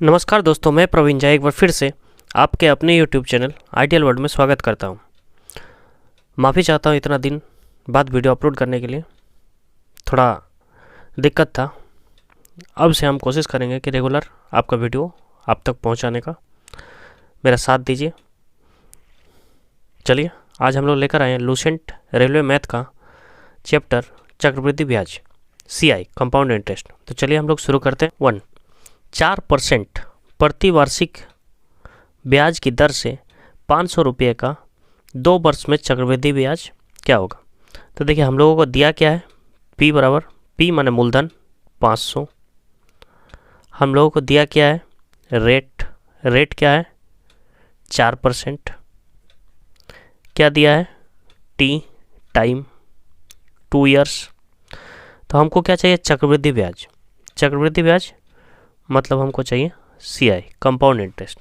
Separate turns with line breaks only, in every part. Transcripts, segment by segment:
नमस्कार दोस्तों, मैं प्रवीण झा एक बार फिर से आपके अपने YouTube चैनल आइडियल वर्ल्ड में स्वागत करता हूं। माफ़ी चाहता हूं इतना दिन बाद वीडियो अपलोड करने के लिए, थोड़ा दिक्कत था। अब से हम कोशिश करेंगे कि रेगुलर आपका वीडियो आप तक पहुंचाने का, मेरा साथ दीजिए। चलिए, आज हम लोग लेकर आए हैं लूसेंट रेलवे मैथ का चैप्टर चक्रवृद्धि ब्याज CI कंपाउंड इंटरेस्ट। तो चलिए हम लोग शुरू करते हैं। 1 4% प्रति वार्षिक ब्याज की दर से 500 रुपये का 2 वर्ष में चक्रवृद्धि ब्याज क्या होगा। तो देखिए, हम लोगों को दिया क्या है, P बराबर P माने मूलधन 500। हम लोगों को दिया क्या है, रेट क्या है 4%। क्या दिया है, T टाइम 2 इयर्स। तो हमको क्या चाहिए, चक्रवृद्धि ब्याज। चक्रवृद्धि ब्याज मतलब हमको चाहिए CI कंपाउंड इंटरेस्ट।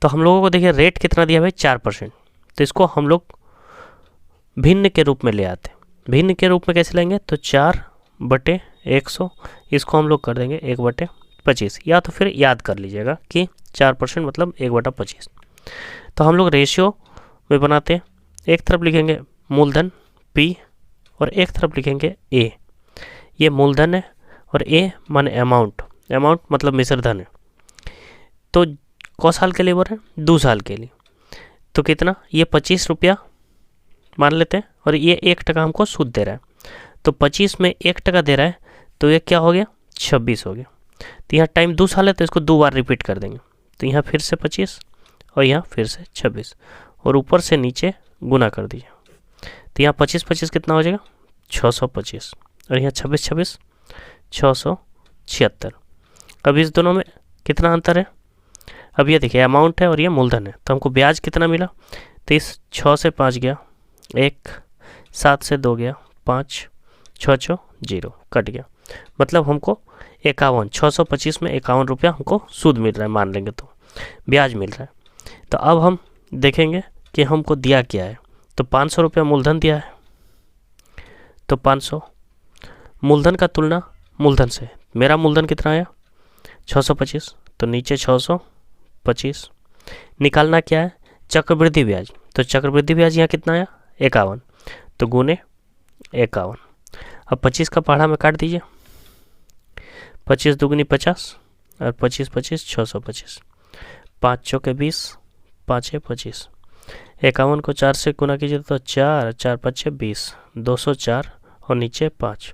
तो हम लोगों को देखिए रेट कितना दिया भाई, 4%। तो इसको हम लोग भिन्न के रूप में ले आते हैं। भिन्न के रूप में कैसे लेंगे, तो 4/100, इसको हम लोग कर देंगे 1/25, या तो फिर याद कर लीजिएगा कि 4% मतलब 1/25। तो हम लोग रेशियो में बनाते हैं, एक तरफ लिखेंगे मूलधन P और एक तरफ लिखेंगे A। ये मूलधन है और A माने अमाउंट मतलब मिश्र धन है। तो कौ साल के लिए बोल रहे हैं, 2 साल के लिए। तो कितना, ये 25 रुपया मान लेते हैं और ये 1% हमको सूद दे रहा है। तो 25 में 1% दे रहा है, तो ये क्या हो गया, 26 हो गया। तो यहाँ टाइम 2 साल है, तो इसको 2 बार रिपीट कर देंगे। तो यहाँ फिर से 25 और यहाँ फिर से 26 और ऊपर से नीचे गुना कर दीजिए। तो यहाँ 25 कितना हो जाएगा, 625 और यहाँ 26 676। अब इस दोनों में कितना अंतर है, अब ये देखिए अमाउंट है और ये मूलधन है। तो हमको ब्याज कितना मिला, तो इस 6 से 5 गया 1, 7 से 2 गया 5, 6 6 0 कट गया। मतलब हमको 51, 625 में 51 रुपया हमको सूद मिल रहा है, मान लेंगे तो ब्याज मिल रहा है। तो अब हम देखेंगे कि हमको दिया क्या है। तो 500 रुपया मूलधन दिया है, तो 500 मूलधन का तुलना मूलधन से, मेरा मूलधन कितना आया 625, तो नीचे 625। निकालना क्या है, चक्रवृद्धि ब्याज। तो चक्रवृद्धि ब्याज यहाँ कितना आया 51, तो गुने 51। अब 25 का पहाड़ा में काट दीजिए, 25 दुगुनी 50 और 25 25 625, 5 चौके 20, 5 25। 51 को 4 से गुना कीजिए तो 4 4 5 20, 204 और नीचे 5।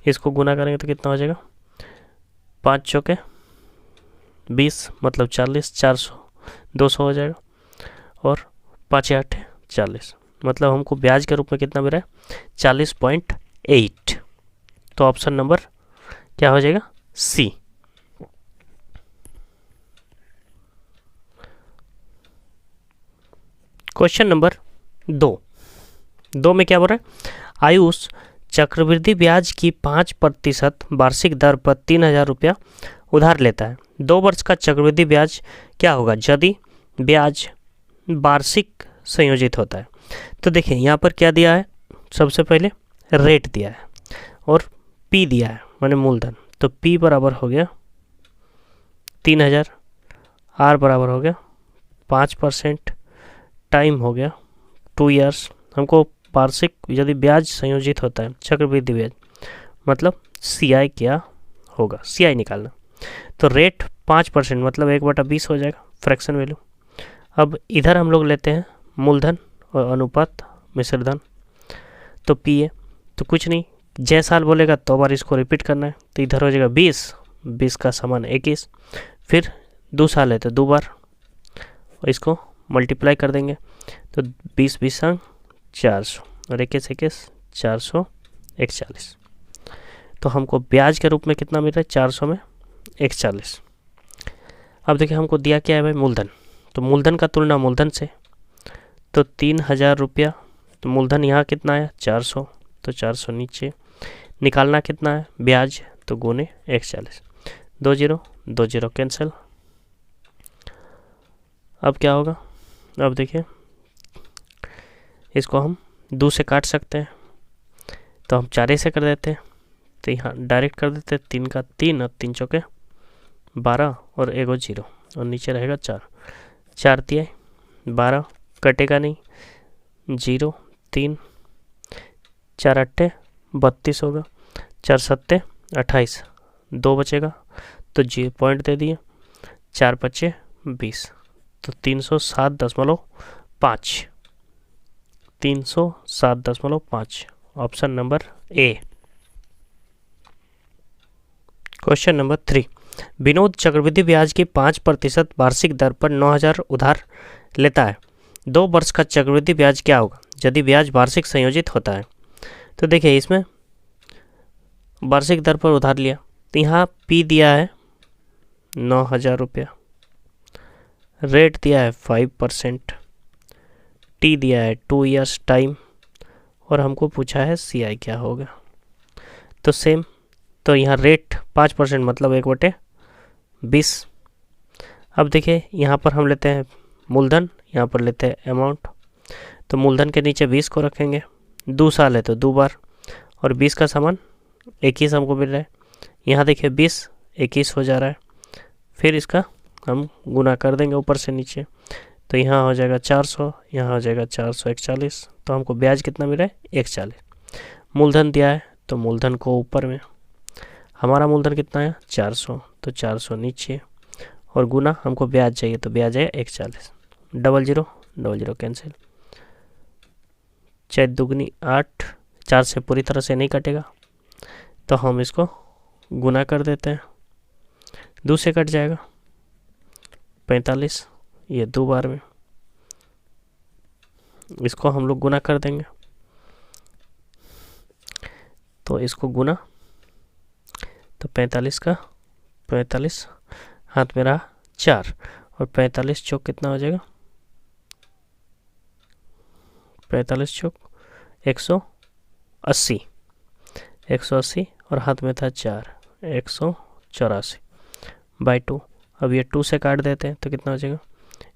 इसको गुना करेंगे तो कितना हो जाएगा, 5 चौके 20 मतलब 40, 400 200 हो जाएगा और 5 8 40। मतलब हमको ब्याज के रूप में कितना मिल रहा है, 40.8। तो ऑप्शन नंबर क्या हो जाएगा, C। क्वेश्चन नंबर 2 में क्या बोल रहा है, आयुष चक्रवृद्धि ब्याज की 5% वार्षिक दर पर 3000 रुपया उधार लेता है। 2 वर्ष का चक्रवृद्धि ब्याज क्या होगा यदि ब्याज वार्षिक संयोजित होता है। तो देखिए यहाँ पर क्या दिया है, सबसे पहले रेट दिया है और P दिया है माने मूलधन। तो P बराबर हो गया 3000, R बराबर हो गया 5%, टाइम हो गया 2 इयर्स। हमको वार्षिक यदि ब्याज संयोजित होता है चक्रवृद्धि ब्याज मतलब CI क्या होगा, CI निकालना। तो रेट 5% मतलब 1/20 हो जाएगा फ्रैक्शन वैल्यू। अब इधर हम लोग लेते हैं मूलधन और अनुपात मिश्र धन। तो P है, तो कुछ नहीं, जय साल बोलेगा तो बार इसको रिपीट करना है। तो इधर हो जाएगा 20 का समान 21, फिर 2 साल है तो 2 बार और इसको मल्टीप्लाई कर देंगे। तो 20 20 400 और 21 21 441। तो हमको ब्याज के रूप में कितना मिल रहा है, 400 में 41। अब देखिए हमको दिया क्या है भाई, मूलधन। तो मूलधन का तुलना मूलधन से, तो 3000 रुपया। तो मूलधन यहाँ कितना है 400, तो 400 नीचे। निकालना कितना है ब्याज, तो गुने 41, 2 0 2 0 कैंसिल। अब क्या होगा, अब देखिए इसको हम 2 से काट सकते हैं, तो हम 4 से कर देते हैं। तो यहाँ डायरेक्ट कर देते हैं, 3 का 3 और 3 चौके 12 और एगो 0 और नीचे रहेगा 4। 4 दिया 12 कटेगा नहीं, 0 3, 4 अट्ठे 32 होगा, 4 सत्ते 28, 2 बचेगा तो जी पॉइंट दे दिए, 4 पच्चे 20, तो 307.5, 307.5 option number A. Question number 3, Vinod चक्रवृद्धि ब्याज की 5% वार्षिक दर पर 9,000 उधार लेता है। 2 वर्ष का चक्रवृद्धि ब्याज क्या होगा यदि ब्याज वार्षिक संयोजित होता है। तो देखिए इसमें वार्षिक दर पर उधार लिया तो यहाँ पी दिया है 9,000 रुपया, रेट दिया है 5%, टी दिया है 2 ईयर्स टाइम और हमको पूछा है सी आई क्या होगा। तो सेम, तो यहाँ रेट 5% मतलब 1/20। अब देखिए यहाँ पर हम लेते हैं मूलधन, यहाँ पर लेते हैं अमाउंट, तो मूलधन के नीचे 20 को रखेंगे, 2 साल है तो 2 बार, और 20 का सामान 21 हमको मिल रहा है। यहाँ देखिए 20 21 हो जा रहा है, फिर इसका हम गुना कर देंगे ऊपर से नीचे, तो यहाँ हो जाएगा 400, यहाँ हो जाएगा 441, तो हमको ब्याज कितना मिला है 140। मूलधन दिया है तो मूलधन को ऊपर में, हमारा मूलधन कितना है 400, तो 400 नीचे, और गुना हमको ब्याज चाहिए तो ब्याज है 140, 00 00 कैंसिल, 4 दूगनी 8, 4 से पूरी तरह से नहीं कटेगा तो हम इसको गुना कर देते हैं, 2 से कट जाएगा 45, ये 2 बार में, इसको हम लोग गुना कर देंगे, तो इसको गुना, तो 45 का 45 हाथ में रहा 4, और 45 चौक कितना हो जाएगा 45 चौक 180, 180 और हाथ में था 4, 184/2। अब ये 2 से काट देते हैं तो कितना हो जाएगा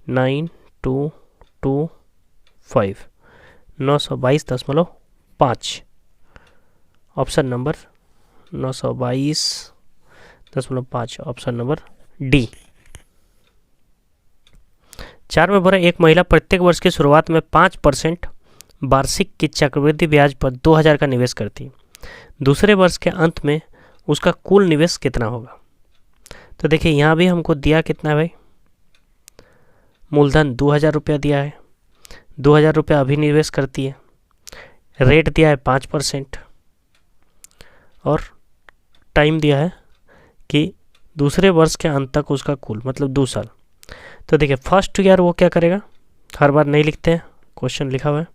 9225, 922.5 option number 922.5 option number D. 4 में भरा एक महिला प्रत्येक वर्ष की शुरुआत में 5% वार्षिक की चक्रवृद्धि ब्याज पर 2,000 का निवेश करती है। दूसरे वर्ष के अंत में उसका कुल निवेश कितना होगा। तो देखिए यहाँ भी हमको दिया कितना है भाई, मूलधन 2,000 रुपया दिया है, 2,000 रुपया अभी निवेश करती है, रेट दिया है 5% और टाइम दिया है कि दूसरे वर्ष के अंत तक उसका कुल मतलब 2 साल। तो देखिए फर्स्ट ईयर वो क्या करेगा, हर बार नहीं लिखते हैं, क्वेश्चन लिखा हुआ है,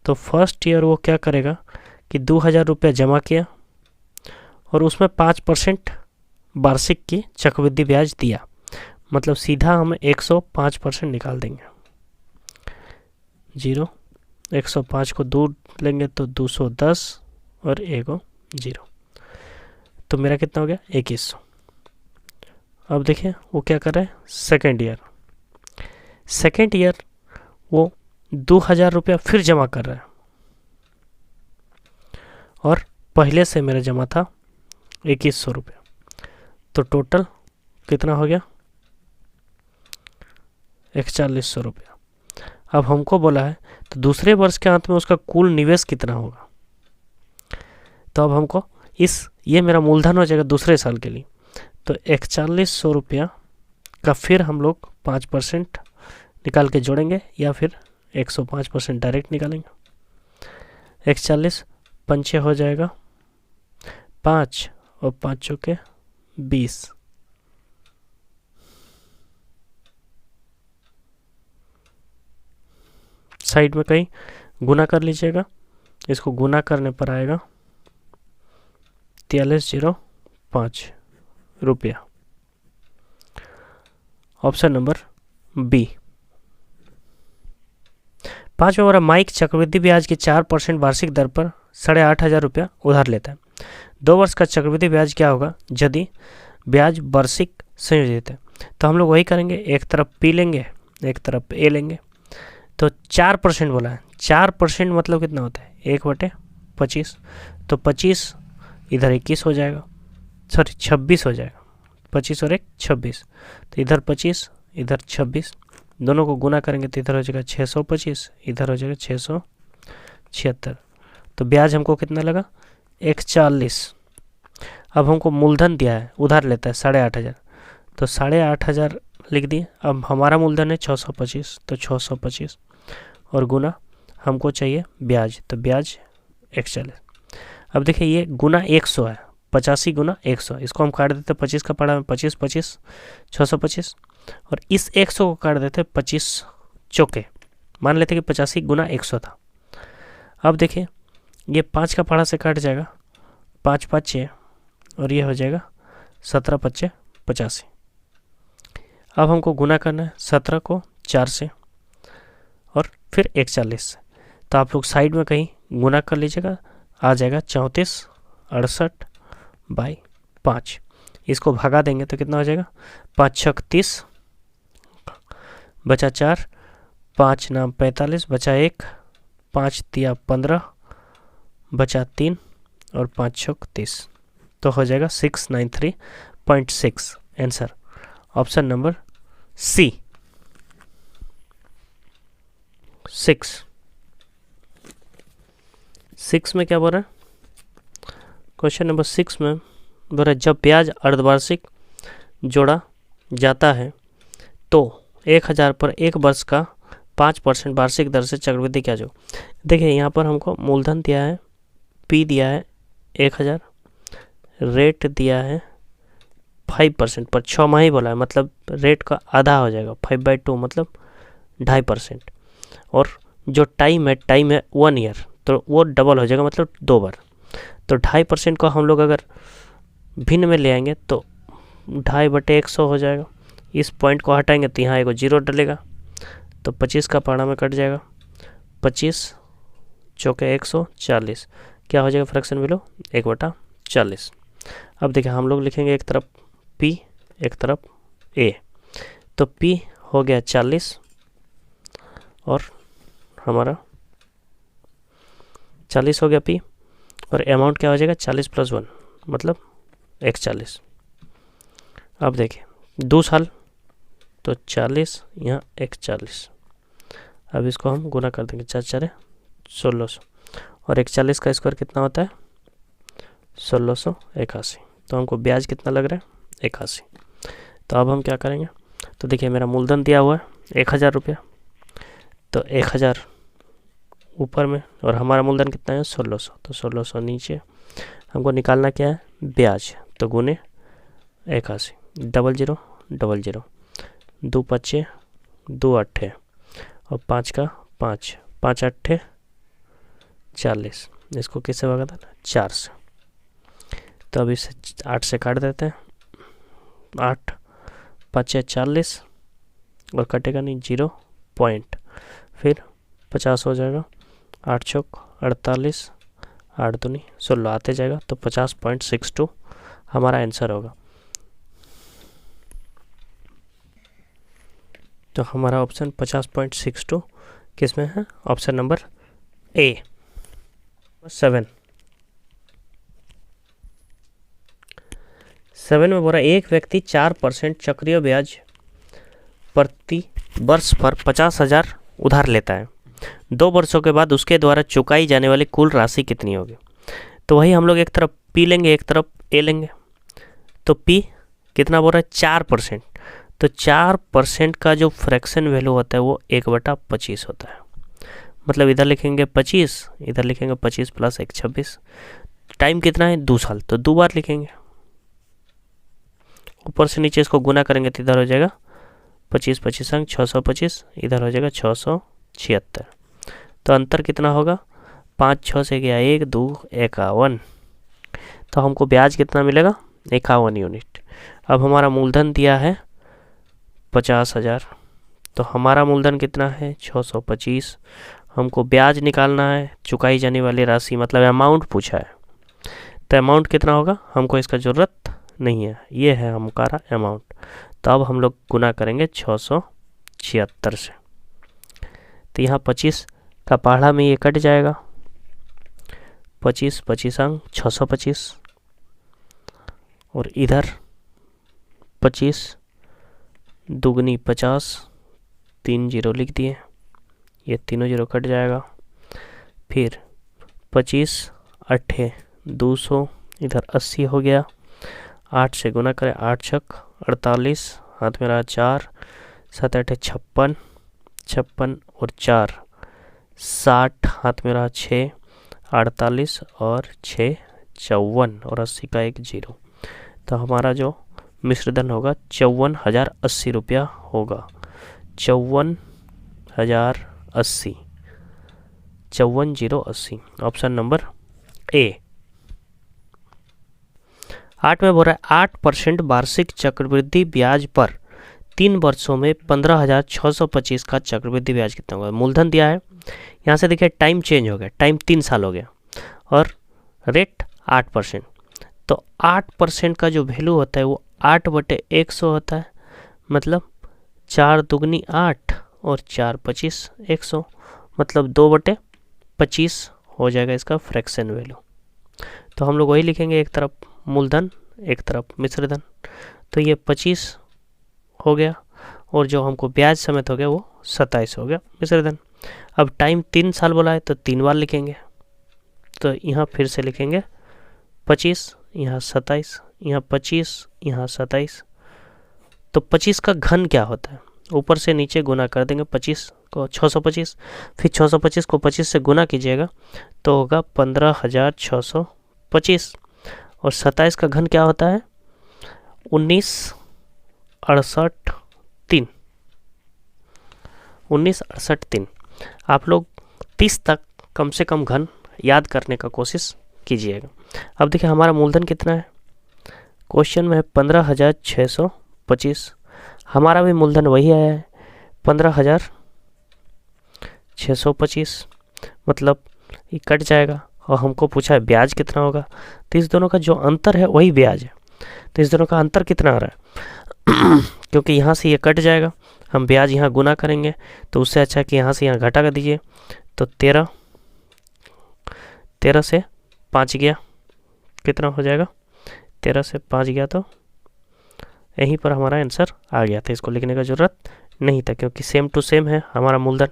तो फर्स्ट ईयर वो क्या करेगा कि 2,000 रुपया जमा किया और उसमें 5% वार्षिक की चक्रवृद्धि ब्याज दिया, मतलब सीधा हम 105% निकाल देंगे। 0 105 को दूर लेंगे तो 210 और एगो 0, तो मेरा कितना हो गया 2100। अब देखिए वो क्या कर रहा है सेकेंड ईयर वो 2,000 रुपया फिर जमा कर रहा है, और पहले से मेरा जमा था 2100 रुपया, तो टोटल कितना हो गया 4100 रुपया। अब हमको बोला है तो दूसरे वर्ष के अंत में उसका कुल निवेश कितना होगा। तो अब हमको ये मेरा मूलधन हो जाएगा दूसरे साल के लिए, तो 4100 रुपया का फिर हम लोग 5% निकाल के जोड़ेंगे या फिर 105% डायरेक्ट निकालेंगे। 41 पंचे हो जाएगा 5 और 5 चौके 20, साइड में कहीं गुना कर लीजिएगा, इसको गुना करने पर आएगा 4305 रुपया, ऑप्शन नंबर बी। 5 में हमारा माइक चक्रवृद्धि ब्याज की 4% वार्षिक दर पर 8,500 रुपया उधार लेता है। 2 वर्ष का चक्रवृद्धि ब्याज क्या होगा यदि ब्याज वार्षिक संयोजित है। तो हम लोग वही करेंगे, एक तरफ पी लेंगे एक तरफ ए लेंगे, तो 4% बोला है, 4% मतलब कितना होता है 1/25, तो 25 इधर 21 हो जाएगा, सॉरी 26 हो जाएगा, 25 और 1 26, तो इधर 25 इधर 26, दोनों को गुना करेंगे तो इधर हो जाएगा 625, इधर हो जाएगा 676। तो ब्याज हमको कितना लगा 140। अब हमको मूलधन दिया है, उधार लेता है 8,500, तो 8,500 लिख दिए। अब हमारा मूलधन है 625, तो 625 और गुना हमको चाहिए ब्याज, तो ब्याज 140। अब देखिए ये गुना 100 है, 85 गुना 100, इसको हम काट देते 25 का पड़ा में 25 25 625, और इस 100 को काट देते 25 चौके, मान लेते कि 85 गुना 100 था। अब देखिए ये 5 का पड़ा से काट जाएगा, 5 5 6, और ये हो जाएगा 17 5 85। अब हमको गुना करना है 17 को 4 से और फिर 140 से, तो आप लोग साइड में कहीं गुना कर लीजिएगा, आ जाएगा 34 68 बाई 5। इसको भगा देंगे तो कितना हो जाएगा 5 6 30, बचा 4, 5 नाम 45, बचा 1, 5 तिया 15, बचा 3 और 5 6 30, तो हो जाएगा 693.6। आंसर ऑप्शन नंबर सी 6 में क्या बोल रहा है, क्वेश्चन नंबर 6 में बोल रहा है जब ब्याज अर्धवार्षिक जोड़ा जाता है तो 1,000 पर एक वर्ष का 5% वार्षिक दर से चक्रवृद्धि क्या जो। देखिए यहाँ पर हमको मूलधन दिया है, पी दिया है 1,000, रेट दिया है 5% पर 6 माह ही बोला है, मतलब रेट का आधा हो जाएगा 5/2 मतलब 2.5%, और जो टाइम है 1 ईयर, तो वो डबल हो जाएगा मतलब 2 बार। तो 2.5% को हम लोग अगर भिन्न में ले आएंगे तो 2.5/100 हो जाएगा। इस पॉइंट को हटाएंगे तो यहाँ एगो 0 डलेगा, तो 25 का पाड़ा में कट जाएगा, 25 चौके 140, क्या हो जाएगा फ्रैक्शन बिलो 1/40। अब देखिए हम लोग लिखेंगे एक तरफ P एक तरफ A, तो P हो गया 40 और हमारा 40 हो गया P, और अमाउंट क्या हो जाएगा 40 + 1 मतलब 140। अब देखिए 2 साल तो 40 यहाँ 140, अब इसको हम गुना कर देंगे 4 4 1600, और 140 का स्क्वायर कितना होता है 1681, तो हमको ब्याज कितना लग रहा है 81। तो अब हम क्या करेंगे, तो देखिए मेरा मूलधन दिया हुआ है 1,000 रुपया, तो 1,000 ऊपर में और हमारा मूलधन कितना है 1600, तो 1600 नीचे हमको निकालना क्या है ब्याज, तो गुने 81, 00 00, 2 5 2 8 और 5 का 5 5 8 40, इसको किससे भागा था 4 से, तो अब इसे 8 से काट देते हैं, 8 5 40 और कटेगा नहीं 0 पॉइंट, फिर 50 हो जाएगा, 8 चौक 48, 8 दूनी 16 आते जाएगा, तो 50.62 हमारा आंसर होगा। तो हमारा ऑप्शन 50.62 किस में है, ऑप्शन नंबर A 7 में बोला एक व्यक्ति 4% चक्रीय ब्याज प्रति वर्ष पर 50,000 उधार लेता है, 2 वर्षों के बाद उसके द्वारा चुकाई जाने वाली कुल राशि कितनी होगी। तो वही हम लोग एक तरफ P लेंगे एक तरफ A लेंगे, तो P कितना बोल रहा है 4%, तो 4% का जो फ्रैक्शन वैल्यू होता है वो 1/25 होता है, मतलब इधर लिखेंगे 25, इधर लिखेंगे 25 + 1 26, टाइम कितना है 2 साल, तो 2 बार लिखेंगे, ऊपर से नीचे इसको गुना करेंगे तो इधर हो जाएगा 25 25 अंक 625, इधर हो जाएगा 676, तो अंतर कितना होगा 5 6 से गया 1 2 51, तो हमको ब्याज कितना मिलेगा 51 यूनिट। अब हमारा मूलधन दिया है 50,000, तो हमारा मूलधन कितना है 625, हमको ब्याज निकालना है, चुकाई जाने वाली राशि मतलब अमाउंट पूछा है, तो अमाउंट कितना होगा हमको इसका ज़रूरत नहीं है, ये है हमारा अमाउंट, तो अब हम लोग गुना करेंगे 676 से, तो यहाँ 25 का पहाड़ा में ये कट जाएगा, 25 25 अंक 625, और इधर 25 दुगनी 50, 3 जीरो लिख दिए, ये तीनों जीरो कट जाएगा। फिर 25 अट्ठे 200, इधर 80 हो गया, 8 से गुना करें, 8 छक 48, हाथ में रहा 4, 7 अट्ठे 56, 56 और 4 60, हाथ में रहा 6, 48 और 6 54 और 80 का एक जीरो। तो हमारा जो मिश्र धन होगा 54,080 रुपया होगा। 54,080, 54,080, ऑप्शन नंबर ए। 8 में बोल रहा है 8% वार्षिक चक्रवृद्धि ब्याज पर 3 वर्षों में 15,625 का चक्रवृद्धि ब्याज कितना होगा। मूलधन दिया है, यहाँ से देखिए टाइम चेंज हो गया, टाइम 3 साल हो गया और रेट 8%। तो 8% का जो वैल्यू होता है वो 8/100 होता है, मतलब 4 दुगनी 8 और 4 25 100, मतलब 2/25 हो जाएगा इसका फ्रैक्शन वैल्यू। तो हम लोग वही लिखेंगे, एक तरफ मूलधन एक तरफ मिश्र धन। तो ये 25 हो गया और जो हमको ब्याज समेत हो गया वो 27 हो गया मिश्र धन। अब टाइम 3 साल बोला है तो 3 बार लिखेंगे, तो यहाँ फिर से लिखेंगे 25, यहाँ 27, यहाँ 25, यहाँ 27। तो 25 का घन क्या होता है, ऊपर से नीचे गुना कर देंगे, 25 को 625, फिर 625 को 25 से गुना कीजिएगा तो होगा 15,625। और 27 का घन क्या होता है, 19,68,3, 19,68,3। आप लोग 30 तक कम से कम घन याद करने का कोशिश कीजिएगा। अब देखिए हमारा मूलधन कितना है, क्वेश्चन में है 15,625, हमारा भी मूलधन वही आया है 15,625, मतलब ये कट जाएगा और हमको पूछा है ब्याज कितना होगा। तो इस दोनों का जो अंतर है वही ब्याज है, तो इस दोनों का अंतर कितना आ रहा है क्योंकि यहाँ से ये कट जाएगा, हम ब्याज यहाँ गुना करेंगे, तो उससे अच्छा कि यहाँ से यहाँ घटा कर दीजिए। तो 13 से 5 गया, कितना हो जाएगा, 13 से 5 गया, तो यहीं पर हमारा आंसर आ गया था, इसको लिखने का ज़रूरत नहीं था क्योंकि सेम टू सेम है हमारा मूलधन।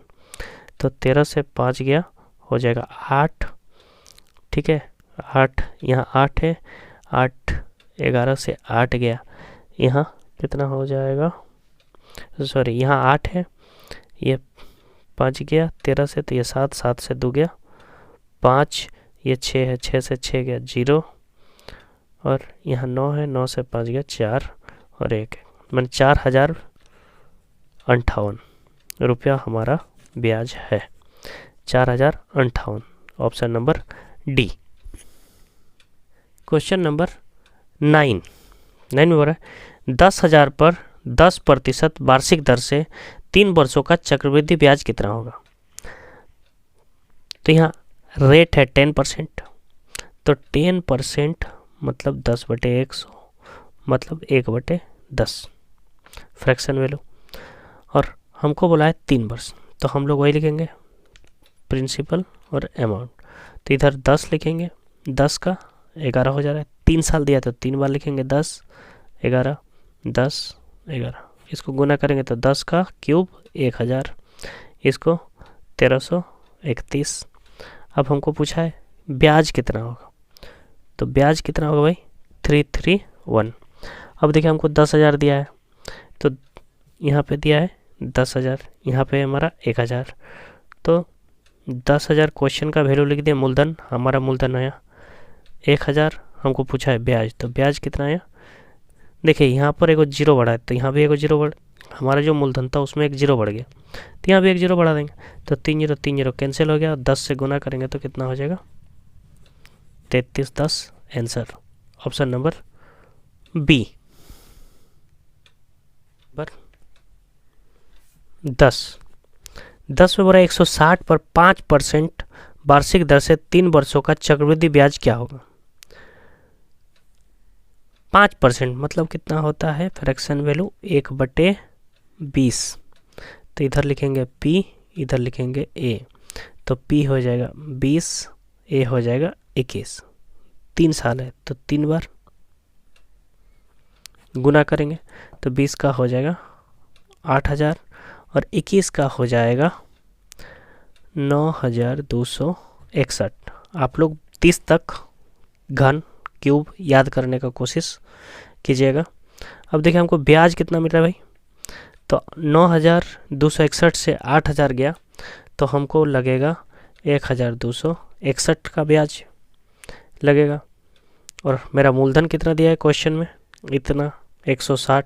तो 13 से 5 गया हो जाएगा 8, ठीक है, 8 यहाँ 8 है, 8 11 से 8 गया, यहाँ कितना हो जाएगा, सॉरी यहाँ 8 है, ये 5 गया 13 से, तो ये 7, 7 से 2 गया 5, ये 6 है, 6 से 6 गया 0, और यहाँ 9 है, 9 से 5 गया 4 और 1 है, मैंने 4,058 रुपया हमारा ब्याज है, 4,058, option number D. Question number 9 में हो रहा है 10,000 पर 10% वार्षिक दर से 3 वर्षों का चक्रवृद्धि ब्याज कितना होगा। तो यहाँ रेट है 10%, तो 10% मतलब 10/100, मतलब 1/10 फ्रैक्शन वैल्यू, और हमको बोला है 3 वर्ष, तो हम लोग वही लिखेंगे प्रिंसिपल और अमाउंट। तो इधर 10 लिखेंगे, 10 का 11 हो जा रहा है, 3 साल दिया तो 3 बार लिखेंगे, 10 11 10 11, इसको गुना करेंगे तो 10 का क्यूब 1,000, इसको 1331। अब हमको पूछा है ब्याज कितना होगा, तो ब्याज कितना होगा भाई 331। अब देखिए हमको 10,000 दिया है, तो यहाँ पे दिया है 10,000, यहाँ पे हमारा 1,000, तो 10,000 क्वेश्चन का वैल्यू लिख दिया, मूलधन हमारा मूलधन आया 1,000, हमको पूछा है ब्याज, तो ब्याज कितना आया, देखिए यहाँ पर एक जीरो बढ़ा है तो यहाँ भी एक जीरो बढ़, हमारा जो मूलधन था उसमें एक जीरो बढ़ गया, तो यहाँ भी एक जीरो बढ़ा देंगे, तो 3 जीरो कैंसिल हो गया, 10 से गुना करेंगे तो कितना हो जाएगा 3310, आंसर ऑप्शन नंबर बी। 10 में बोला 160 पर 5% वार्षिक दर से 3 वर्षों का चक्रवृद्धि ब्याज क्या होगा। 5% मतलब कितना होता है, फ्रैक्शन वैल्यू 1/20, तो इधर लिखेंगे P, इधर लिखेंगे A, तो P हो जाएगा 20, A हो जाएगा 21, 3 साल है तो 3 बार गुना करेंगे तो 20 का हो जाएगा 8,000 और 21 का हो जाएगा 9,261। आप लोग 30 तक घन क्यूब याद करने का कोशिश कीजिएगा। अब देखिए हमको ब्याज कितना मिल रहा है भाई, तो 9,261 से 8,000 गया तो हमको लगेगा 1,261 का ब्याज लगेगा। और मेरा मूलधन कितना दिया है क्वेश्चन में, इतना 160,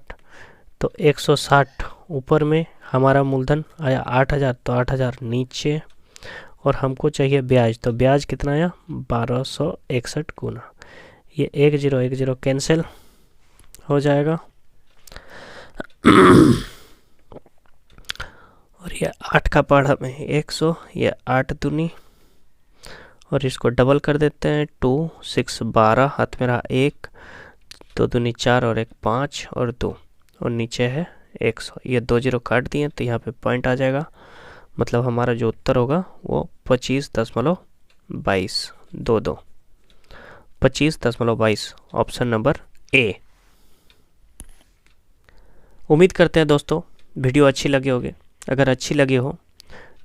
तो 160 ऊपर में हमारा मूलधन आया 8,000, तो 8,000 नीचे और हमको चाहिए ब्याज, तो ब्याज कितना आया 1261 गुना। ये 1010 कैंसिल हो जाएगा और ये 8 का पढ़ा में 100, ये 8 दूनी और इसको डबल कर देते हैं 2 6 12, हाथ में रहा 1, 2 दूनी 4 और 1 5 और 2 और नीचे है 100। ये 2 0 काट दिए तो यहाँ पे पॉइंट आ जाएगा, मतलब हमारा जो उत्तर होगा वो 25.22 22 25.22 ऑप्शन नंबर ए। उम्मीद करते हैं दोस्तों वीडियो अच्छी लगी होगी। अगर अच्छी लगी हो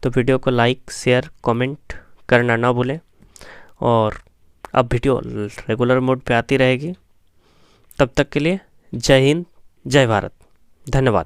तो वीडियो को लाइक शेयर कमेंट करना ना भूलें और अब वीडियो रेगुलर मोड पे आती रहेगी। तब तक के लिए जय हिंद जय भारत, धन्यवाद।